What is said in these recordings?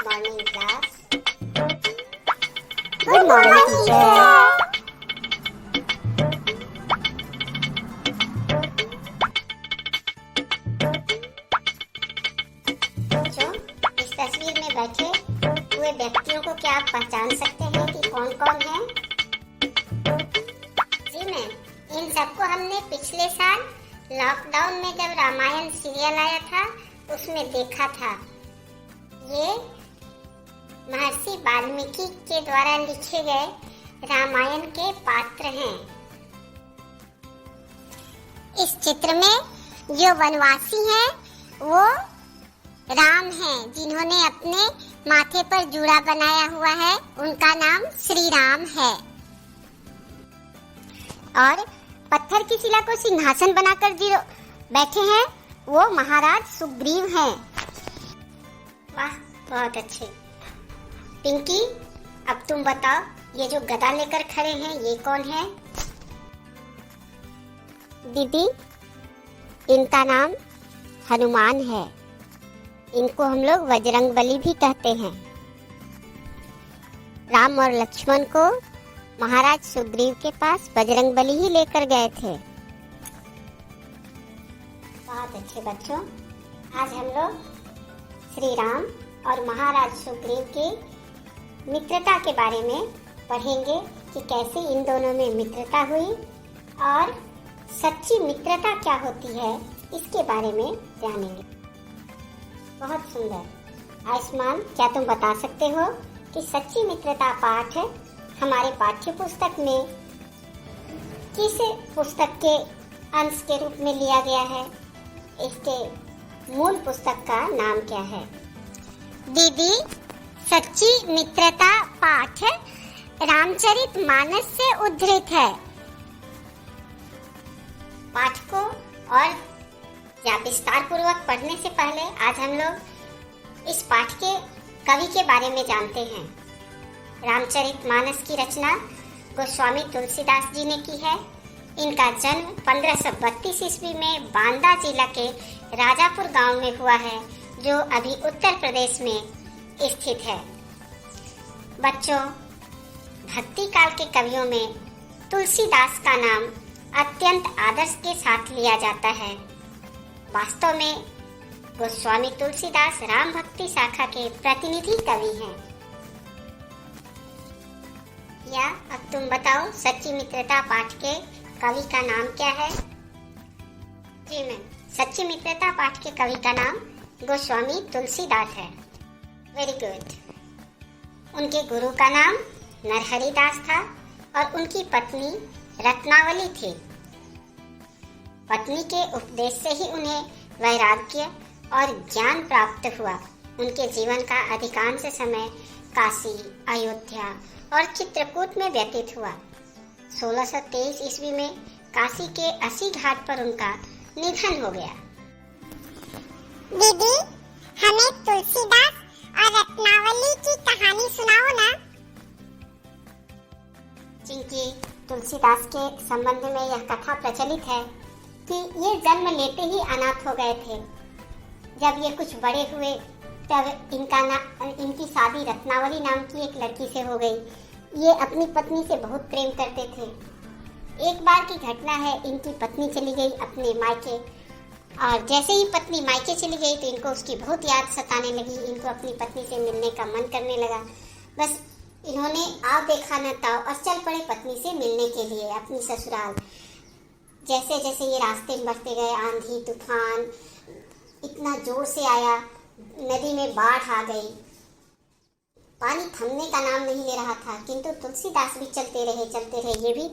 Morning class. Good morning teacher. बच्चों, इस तस्वीर में बैठे हुए व्यक्तियों को क्या आप पहचान सकते हैं कि कौन कौन है? जी मैम, इन सबको हमने पिछले साल लॉकडाउन में जब रामायण सीरियल आया था उसमें देखा था। ये महर्षि वाल्मीकि के द्वारा लिखे गए रामायण के पात्र हैं। इस चित्र में जो वनवासी हैं वो राम हैं, जिन्होंने अपने माथे पर जूड़ा बनाया हुआ है, उनका नाम श्री राम है। और पत्थर की शिला को सिंहासन बनाकर जो बैठे हैं वो महाराज सुग्रीव हैं। वाह, बहुत अच्छे। पिंकी, अब तुम बताओ, ये जो गदा लेकर खड़े हैं ये कौन है? दीदी, इनका नाम हनुमान है। इनको हम लोग बजरंगबली भी कहते हैं। राम और लक्ष्मण को महाराज सुग्रीव के पास बजरंगबली ही लेकर गए थे। बहुत अच्छे बच्चों, आज हम लोग श्री राम और महाराज सुग्रीव की मित्रता के बारे में पढ़ेंगे कि कैसे इन दोनों में मित्रता हुई और सच्ची मित्रता क्या होती है, इसके बारे में जानेंगे। बहुत सुंदर। आयुष्मान, क्या तुम बता सकते हो कि सच्ची मित्रता पाठ हमारे पाठ्य पुस्तक में किस पुस्तक के अंश के रूप में लिया गया है? इसके मूल पुस्तक का नाम क्या है? दीदी, सच्ची मित्रता पाठ रामचरितमानस से उद्धृत है। पाठ को और या विस्तार पूर्वक पढ़ने से पहले आज हम लोग इस पाठ के कवि के बारे में जानते हैं। रामचरितमानस की रचना गोस्वामी तुलसीदास जी ने की है। इनका जन्म 1532 ईस्वी में बांदा जिला के राजापुर गांव में हुआ है, जो अभी उत्तर प्रदेश में स्थित है। बच्चों, भक्ति काल के कवियों में तुलसीदास का नाम अत्यंत आदर के साथ लिया जाता है। वास्तव में गोस्वामी तुलसीदास राम भक्ति शाखा के प्रतिनिधि कवि हैं। या अब तुम बताओ, सच्ची मित्रता पाठ के कवि का नाम क्या है? जी मैम, सच्ची मित्रता पाठ के कवि का नाम गोस्वामी तुलसीदास है। Very good. उनके गुरु का नाम नरहरि दास था और उनकी पत्नी रत्नावली थी। पत्नी के उपदेश से ही उन्हें वैराग्य और ज्ञान प्राप्त हुआ। उनके जीवन का अधिकांश समय काशी, अयोध्या और चित्रकूट में व्यतीत हुआ। 1623 ईस्वी में काशी के अस्सी घाट पर उनका निधन हो गया। दीदी, हमें तुलसीदास और रत्नावली की कहानी सुनाओ ना। चिंकी, तुलसीदास के संबंध में यह कथा प्रचलित है कि ये जन्म लेते ही अनाथ हो गए थे। जब ये कुछ बड़े हुए तब इनकी शादी रत्नावली नाम की एक लड़की से हो गई। ये अपनी पत्नी से बहुत प्रेम करते थे। एक बार की घटना है, इनकी पत्नी चली गई अपने मायके, और जैसे ही पत्नी मायके चली गई तो इनको उसकी बहुत याद सताने लगी। इनको अपनी पत्नी से मिलने का मन करने लगा। बस इन्होंने आओ देखा न ताओ और चल पड़े पत्नी से मिलने के लिए अपनी ससुराल। जैसे जैसे ये रास्ते में बढ़ते गए, आंधी तूफान इतना जोर से आया, नदी में बाढ़ आ गई। पानी थमने का नाम नहीं ले रहा था, किंतु तुलसीदास भी चलते रहे। ये भी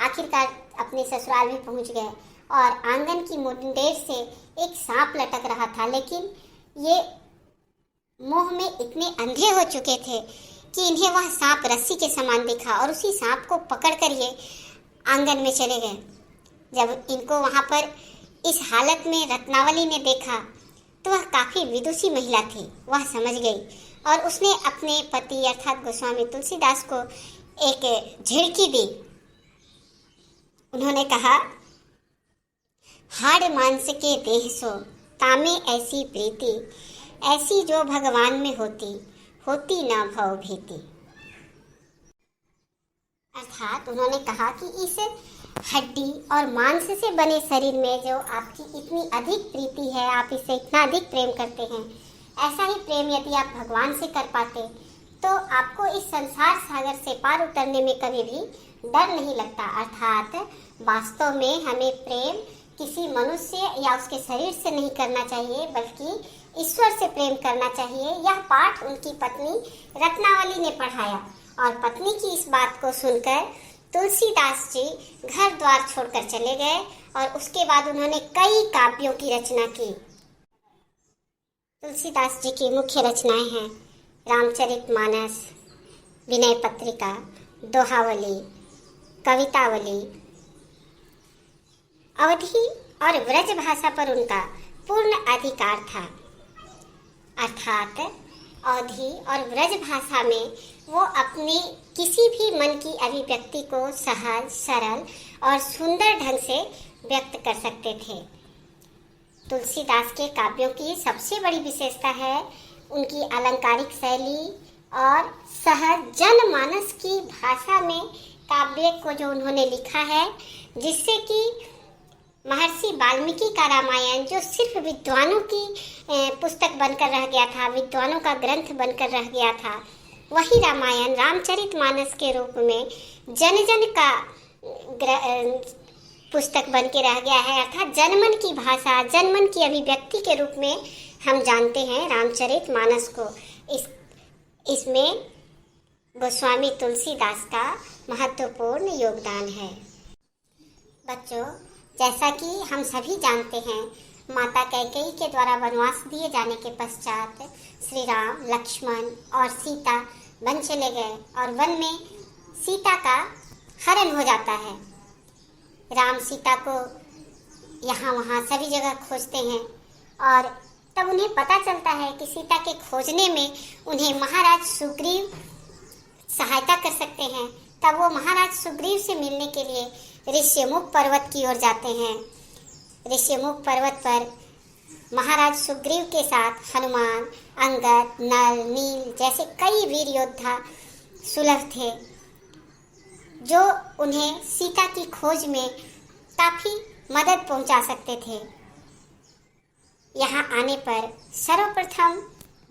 आखिरकार अपने ससुराल में पहुंच गए और आंगन की मुंडेर से एक सांप लटक रहा था, लेकिन ये मोह में इतने अंधे हो चुके थे कि इन्हें वह सांप रस्सी के समान दिखा और उसी सांप को पकड़कर ये आंगन में चले गए। जब इनको वहां पर इस हालत में रत्नावली ने देखा तो वह काफी विदुषी महिला थी। वह समझ गई और उसने अपने पति अर्थात गोस्वामी तुलसीदास को एक झिड़की दी। उन्होंने कहा, हाड़ मांस के देह सो तामे ऐसी प्रीति, ऐसी जो भगवान में होती, होती न भव भीति। अर्थात उन्होंने कहा कि इस हड्डी और मांस से बने शरीर में जो आपकी इतनी अधिक प्रीति है, आप इसे इतना अधिक प्रेम करते हैं, ऐसा ही प्रेम यदि आप भगवान से कर पाते तो आपको इस संसार सागर से पार उतरने में कभी भी डर नहीं लगता। अर्थात वास्तव में हमें प्रेम किसी मनुष्य या उसके शरीर से नहीं करना चाहिए, बल्कि ईश्वर से प्रेम करना चाहिए। यह पाठ उनकी पत्नी रत्नावली ने पढ़ाया और पत्नी की इस बात को सुनकर तुलसीदास जी घर द्वार छोड़कर चले गए और उसके बाद उन्होंने कई काव्यों की रचना की। तुलसीदास जी की मुख्य रचनाएं हैं रामचरितमानस, विनय पत्रिका, दोहावली, कवितावली। अवधी और ब्रज भाषा पर उनका पूर्ण अधिकार था। अर्थात अवधी और ब्रज भाषा में वो अपनी किसी भी मन की अभिव्यक्ति को सहज, सरल और सुंदर ढंग से व्यक्त कर सकते थे। तुलसीदास के काव्यों की सबसे बड़ी विशेषता है उनकी अलंकारिक शैली और सहज जनमानस की भाषा में काव्य को जो उन्होंने लिखा है, जिससे कि महर्षि वाल्मीकि का रामायण जो सिर्फ विद्वानों की पुस्तक बनकर रह गया था, विद्वानों का ग्रंथ बनकर रह गया था, वही रामायण रामचरितमानस के रूप में जन जन का पुस्तक बन के रह गया है। अर्थात जनमन की भाषा, जनमन की अभिव्यक्ति के रूप में हम जानते हैं रामचरितमानस को। इसमें गोस्वामी तुलसीदास का महत्वपूर्ण योगदान है। बच्चों, जैसा कि हम सभी जानते हैं, माता कैकेयी के द्वारा वनवास दिए जाने के पश्चात श्री राम, लक्ष्मण और सीता वन चले गए और वन में सीता का हरण हो जाता है। राम सीता को यहाँ वहाँ सभी जगह खोजते हैं और तब उन्हें पता चलता है कि सीता के खोजने में उन्हें महाराज सुग्रीव सहायता कर सकते हैं। तब वो महाराज सुग्रीव से मिलने के लिए ऋष्यमुख पर्वत की ओर जाते हैं। ऋष्यमुख पर्वत पर महाराज सुग्रीव के साथ हनुमान, अंगद, नल, नील जैसे कई वीर योद्धा सुलभ थे, जो उन्हें सीता की खोज में काफ़ी मदद पहुंचा सकते थे। यहाँ आने पर सर्वप्रथम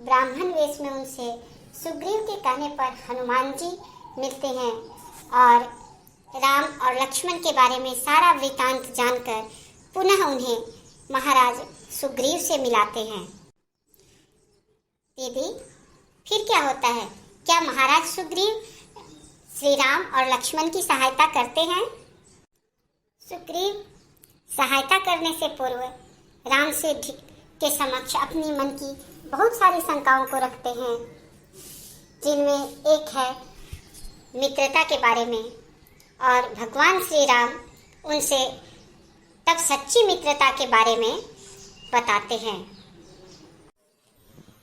ब्राह्मण वेश में उनसे सुग्रीव के कहने पर हनुमान जी मिलते हैं और राम और लक्ष्मण के बारे में सारा वृतांत जानकर पुनः उन्हें महाराज सुग्रीव से मिलाते हैं। दीदी, फिर क्या होता है? क्या महाराज सुग्रीव श्री राम और लक्ष्मण की सहायता करते हैं? सुग्रीव सहायता करने से पूर्व राम से के समक्ष अपनी मन की बहुत सारी शंकाओं को रखते हैं, जिनमें एक है मित्रता के बारे में, और भगवान श्री राम उनसे तब सच्ची मित्रता के बारे में बताते हैं।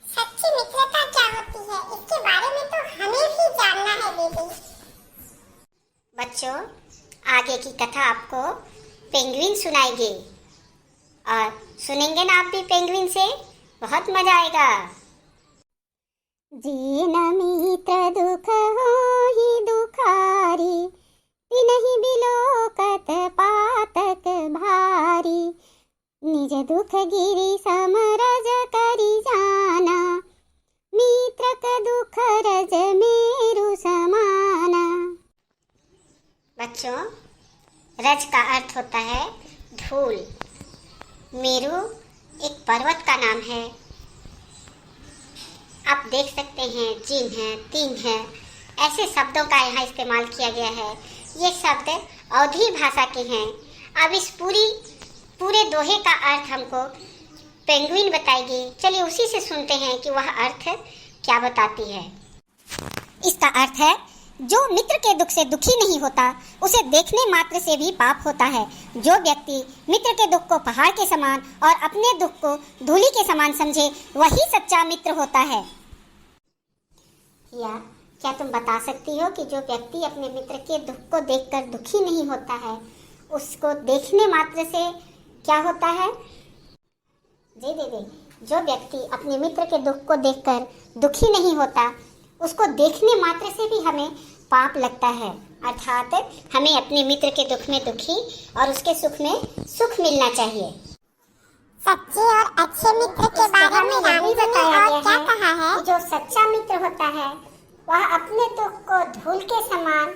सच्ची मित्रता क्या होती है, इसके बारे में तो हमें भी जानना है दीदी। बच्चों, आगे की कथा आपको पेंगुइन सुनाएगी और सुनेंगे ना आप भी पेंगुइन से? बहुत मजा आएगा। जीन मित्र दुख होहि दुखारी, तिनहि बिलोकत पातक भारी, निज दुख गिरि समरज करि जाना, मित्र क दुख रज मेरु समाना। बच्चों, रज का अर्थ होता है धूल। मेरु एक पर्वत का नाम है। आप देख सकते हैं जिन है, तीन है, ऐसे शब्दों का यहाँ इस्तेमाल किया गया है। ये शब्द अवधी भाषा के हैं। अब इस पूरे दोहे का अर्थ हमको पेंगुइन बताएगी। चलिए उसी से सुनते हैं कि वह अर्थ क्या बताती है। इसका अर्थ है, जो मित्र के दुख से दुखी नहीं होता, उसे देखने मात्र से भी पाप होता है। जो व्यक्ति मित्र के दुख को पहाड़ के समान और अपने दुख को धूलि के समान समझे, वही सच्चा मित्र होता है। या क्या तुम बता सकती हो कि जो व्यक्ति अपने मित्र के दुख को देखकर दुखी नहीं होता है, उसको देखने मात्र से क्या होता है? जी दीदी, जो व्यक्ति अपने मित्र के दुख को देखकर दुखी नहीं होता, उसको देखने मात्र से भी हमें पाप लगता है। अर्थात हमें अपने मित्र के दुख में दुखी और उसके सुख में सुख मिलना चाहिए। सच्चे और अच्छे मित्र के बारे में राम जी ने और क्या कहा है? जो सच्चा मित्र होता है वह अपने दुख को धूल के समान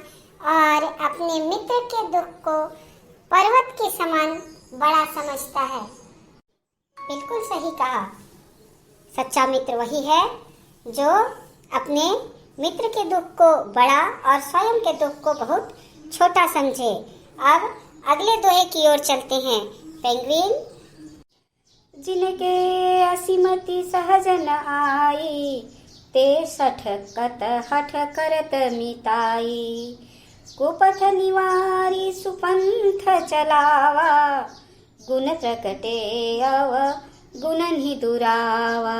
और अपने मित्र के दुख को पर्वत के समान बड़ा समझता है। बिल्कुल सही कहा। सच्चा मित्र वही है जो अपने मित्र के दुख को बड़ा और स्वयं के दुख को बहुत छोटा समझे। अब अगले दोहे की ओर चलते हैं। पेंगुइन। जिनके असीमति सहज न आई, ते सठकत हठ करत मिताई। कुपथ निवारी सुपंथ चलावा, गुण प्रकटे अव गुणन ही दुरावा।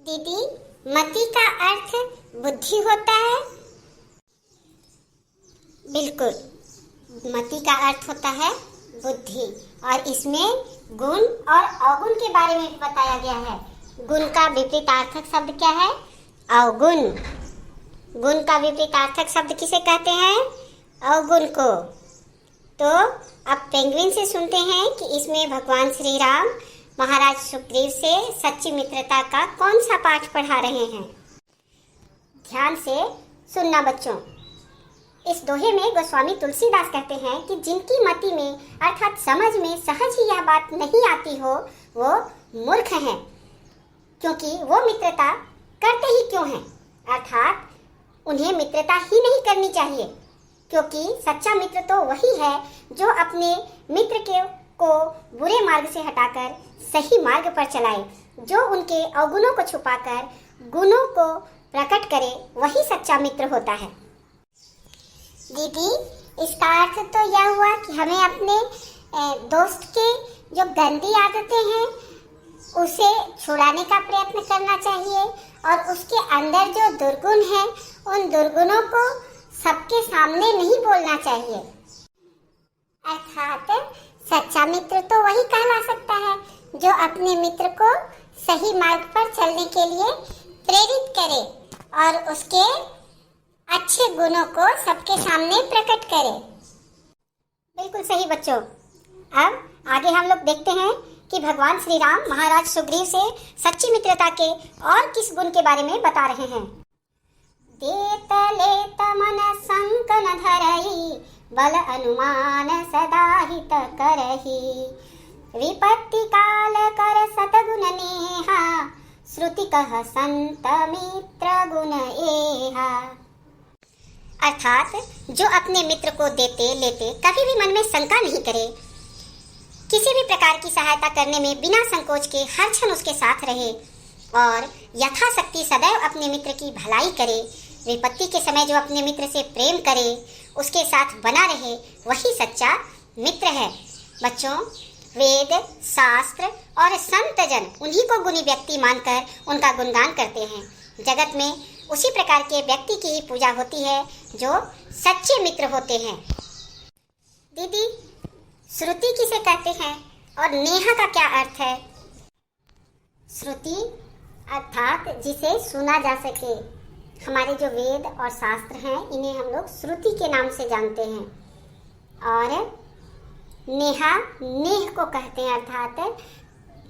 दीदी, मति का अर्थ बुद्धि होता है? बिल्कुल, मति का अर्थ होता है बुद्धि, और इसमें गुण और अवगुण के बारे में बताया गया है। गुण का विपरीतार्थक शब्द क्या है? अवगुण। गुण का विपरीतार्थक शब्द किसे कहते हैं? अवगुण को। तो अब पेंगुइन से सुनते हैं कि इसमें भगवान श्री राम महाराज सुग्रीव से सच्ची मित्रता का कौन सा पाठ पढ़ा रहे हैं। ध्यान से सुनना बच्चों। इस दोहे में गोस्वामी तुलसीदास कहते हैं कि जिनकी मति में अर्थात समझ में सहज ही यह बात नहीं आती हो, वो मूर्ख हैं, क्योंकि वो मित्रता करते ही क्यों हैं। अर्थात उन्हें मित्रता ही नहीं करनी चाहिए, क्योंकि सच्चा मित्र तो वही है जो अपने मित्र को बुरे मार्ग से हटाकर सही मार्ग पर चलाए, जो उनके अवगुणों को छुपाकर गुणों को प्रकट करे, वही सच्चा मित्र होता है। दीदी, इसका अर्थ तो यह हुआ कि हमें अपने दोस्त के जो गंदी आदतें हैं उसे छुड़ाने का प्रयत्न करना चाहिए, और उसके अंदर जो दुर्गुण हैं उन दुर्गुणों को सबके सामने नहीं बोलना चाहिए। अर्थात सच्चा मित्र तो वही कहला सकता है जो अपने मित्र को सही मार्ग पर चलने के लिए प्रेरित करे और उसके अच्छे गुणों को सबके सामने प्रकट करे। बिल्कुल सही बच्चों। अब आगे हम लोग देखते हैं कि भगवान श्री राम महाराज सुग्रीव से सच्ची मित्रता के और किस गुण के बारे में बता रहे हैं। देत लेत मन संकन धरई, बल अनुमान सदा हित करही। विपत्ति काल कर सतगुण नेहा, श्रुति कह संत मित्र गुण एहा। अर्थात जो अपने मित्र को देते लेते कभी भी मन में शंका नहीं करे, किसी भी प्रकार की सहायता करने में बिना संकोच के हर क्षण उसके साथ रहे और यथाशक्ति सदैव अपने मित्र की भलाई करे, विपत्ति के समय जो अपने मित्र से प्रेम करे, उसके साथ बना रहे, वही सच्चा मित्र है। बच्चों, वेद, शास्त्र और संत जन उन्हीं को गुणी व्यक्ति मानकर उनका गुणगान करते हैं। जगत में उसी प्रकार के व्यक्ति की ही पूजा होती है जो सच्चे मित्र होते हैं। दीदी, श्रुति किसे कहते हैं और नेहा का क्या अर्थ है? श्रुति अर्थात जिसे सुना जा सके। हमारे जो वेद और शास्त्र हैं इन्हें हम लोग श्रुति के नाम से जानते हैं। और नेहा नेह को कहते हैं, अर्थात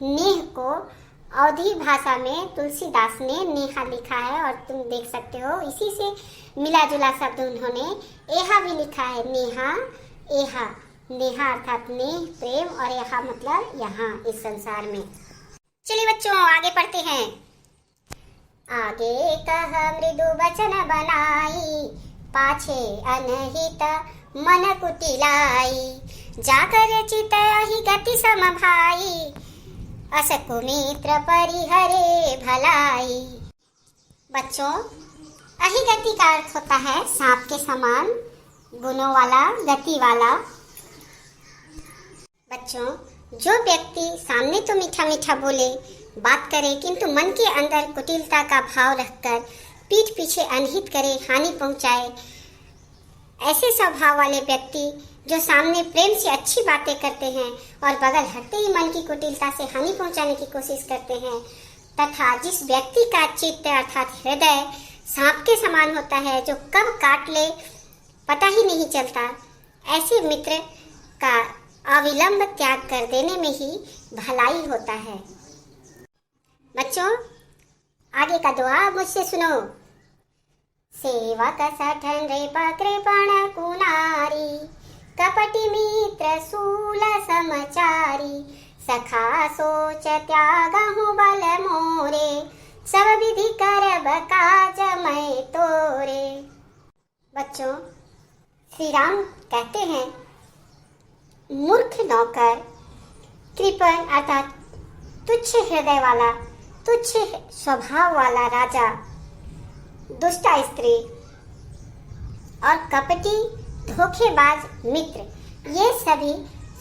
नेह को अवधी भाषा में तुलसीदास ने नेहा लिखा है और तुम देख सकते हो इसी से मिला जुला शब्द उन्होंने एहा भी लिखा है। नेहा, एहा, नेहा अर्थात नेह प्रेम और यहाँ मतलब यहाँ इस संसार में। चलिए बच्चों आगे पढ़ते हैं। आगे कह मृदु वचन बनाई, पाछे अनहित मन कुटिलाई। जाकर चित ही गति सम भाई, अस कुमित्र परिहरे भलाई। बच्चों, अहिगति का अर्थ होता है सांप के समान, गुणों वाला, गति वाला। बच्चों, जो व्यक्ति सामने तो मीठा मीठा बोले, बात करे, किंतु मन के अंदर कुटिलता का भाव रखकर पीठ पीछे अनहित करे, हानि पहुंचाए, ऐसे स्वभाव वाले व्यक्ति जो सामने प्रेम से अच्छी बातें करते हैं और बगल हटते ही मन की कुटिलता से हानि पहुंचाने की कोशिश करते हैं, तथा जिस व्यक्ति का चित्त अर्थात हृदय सांप के समान होता है, जो कब काट ले पता ही नहीं चलता, ऐसे मित्र का अविलंब त्याग कर देने में ही भलाई होता है। बच्चों, आगे का दुआ मुझसे सुनो। सेवक सठन रे कृपण कुनारी, कपटी मित्र सूल समचारी, सखा सोच त्यागहु बल मोरे, सब विधि करब काज मैं तोरे। बच्चों, श्री राम कहते हैं, मूर्ख नौकर, कृपण अर्थात तुच्छ हृदय वाला, तुच्छ स्वभाव वाला राजा, दुष्ट स्त्री और कपटी धोखेबाज मित्र, ये सभी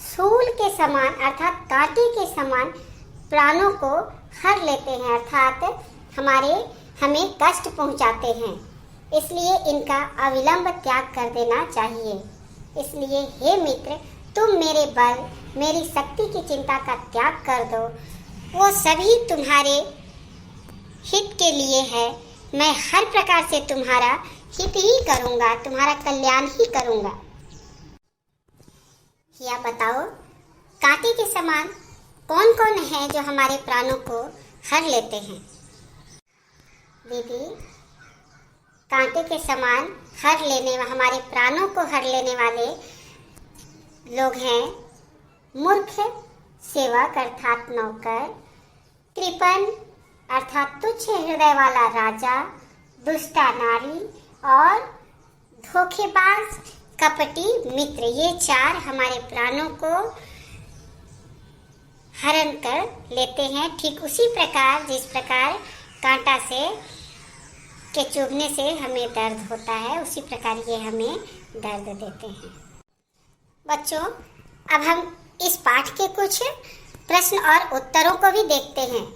सूल के समान अर्थात कांटे के समान प्राणों को हर लेते हैं, अर्थात हमें कष्ट पहुंचाते हैं। इसलिए इनका अविलंब त्याग कर देना चाहिए। इसलिए हे मित्र, तुम मेरे बल, मेरी शक्ति की चिंता का त्याग कर दो। वो सभी तुम्हारे हित के लिए है। मैं हर प्रकार से तुम्हारा हित ही करूँगा, तुम्हारा कल्याण ही करूँगा। या बताओ, कांटे के समान कौन कौन है जो हमारे प्राणों को हर लेते हैं? दीदी, कांटे के समान हमारे प्राणों को हर लेने वाले लोग हैं मूर्ख सेवक अर्थात नौकर, कृपण अर्थात तुच्छ हृदय वाला राजा, दुष्टा नारी और धोखेबाज कपटी मित्र। ये चार हमारे प्राणों को हरण कर लेते हैं। ठीक उसी प्रकार जिस प्रकार कांटा के चुभने से हमें दर्द होता है, उसी प्रकार ये हमें दर्द देते हैं। बच्चों, अब हम इस पाठ के कुछ प्रश्न और उत्तरों को भी देखते हैं।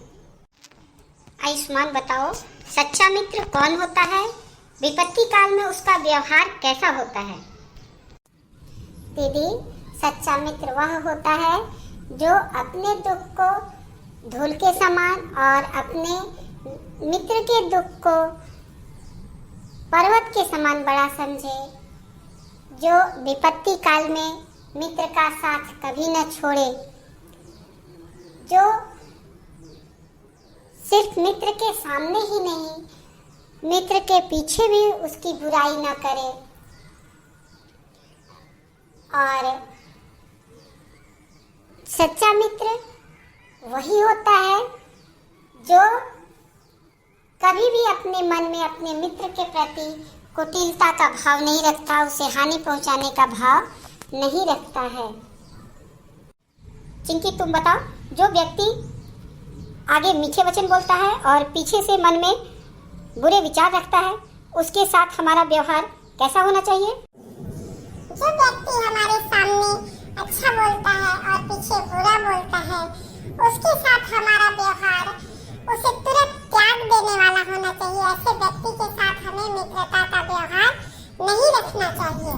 आयुष्मान, बताओ, सच्चा मित्र कौन होता है? विपत्ति काल में उसका व्यवहार कैसा होता है? दीदी, सच्चा मित्र वह होता है जो अपने दुख को धूल के समान और अपने मित्र के दुख को पर्वत के समान बड़ा समझे, जो विपत्ति काल में मित्र का साथ कभी न छोड़े, जो सिर्फ मित्र के सामने ही नहीं, मित्र के पीछे भी उसकी बुराई न करे, और सच्चा मित्र वही होता है जो कभी भी अपने मन में अपने मित्र के प्रति कुटिलता का भाव नहीं रखता, उसे हानि पहुंचाने का भाव नहीं रखता है। चिंकी, तुम बताओ, जो व्यक्ति आगे मीठे वचन बोलता है और पीछे से मन में बुरे विचार रखता है, उसके साथ हमारा व्यवहार कैसा होना चाहिए? जो व्यक्ति हमारे सामने अच्छा बोलता है और पीछे बुरा बोलता है, उसके साथ हमारा व्यवहार उसे तुरंत त्याग देने वाला होना चाहिए। ऐसे व्यक्ति के साथ हमें मित्रता का व्यवहार नहीं रखना चाहिए।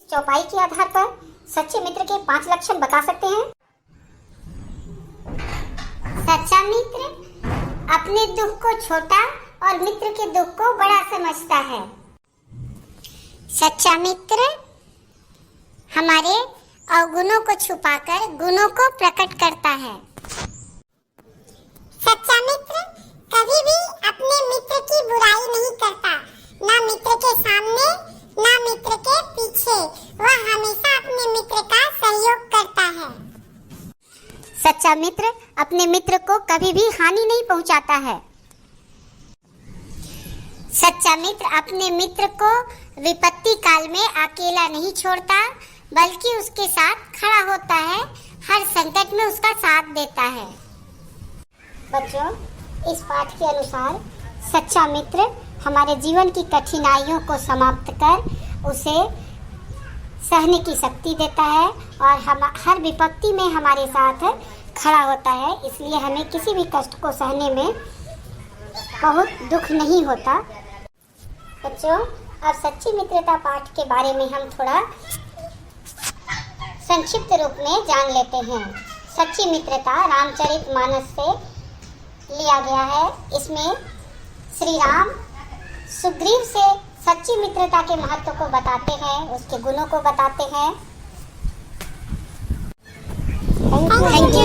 चौपाई के आधार पर सच्चे मित्र के 5 लक्षण बता सकते हैं? सच्चा मित्र अपने दुख को छोटा और मित्र के दुख को बड़ा समझता है। सच्चा मित्र हमारे अवगुणों को छुपाकर गुणों को प्रकट करता है। सच्चा मित्र कभी भी अपने मित्र की बुराई नहीं करता, ना मित्र के सामने ना मित्र के पीछे। वह हमेशा अपने मित्र का सहयोग करता है। सच्चा मित्र अपने मित्र को कभी भी हानि नहीं पहुंचाता है। सच्चा मित्र अपने मित्र को विपत्ति काल में अकेला नहीं छोड़ता, बल्कि उसके साथ खड़ा होता है, हर संकट में उसका साथ देता है। बच्चों, इस पाठ के अनुसार सच्चा मित्र हमारे जीवन की कठिनाइयों को समाप्त कर उसे सहने की शक्ति देता है और हम हर विपत्ति में हमारे साथ खड़ा होता है। इसलिए हमें किसी भी कष्ट को सहने में बहुत दुख नहीं होता। बच्चों, अब सच्ची मित्रता पाठ के बारे में हम थोड़ा संक्षिप्त रूप में जान लेते हैं। सच्ची मित्रता रामचरितमानस से लिया गया है। इसमें श्री राम सुग्रीव से सच्ची मित्रता के महत्व को बताते हैं, उसके गुणों को बताते हैं। Thank you.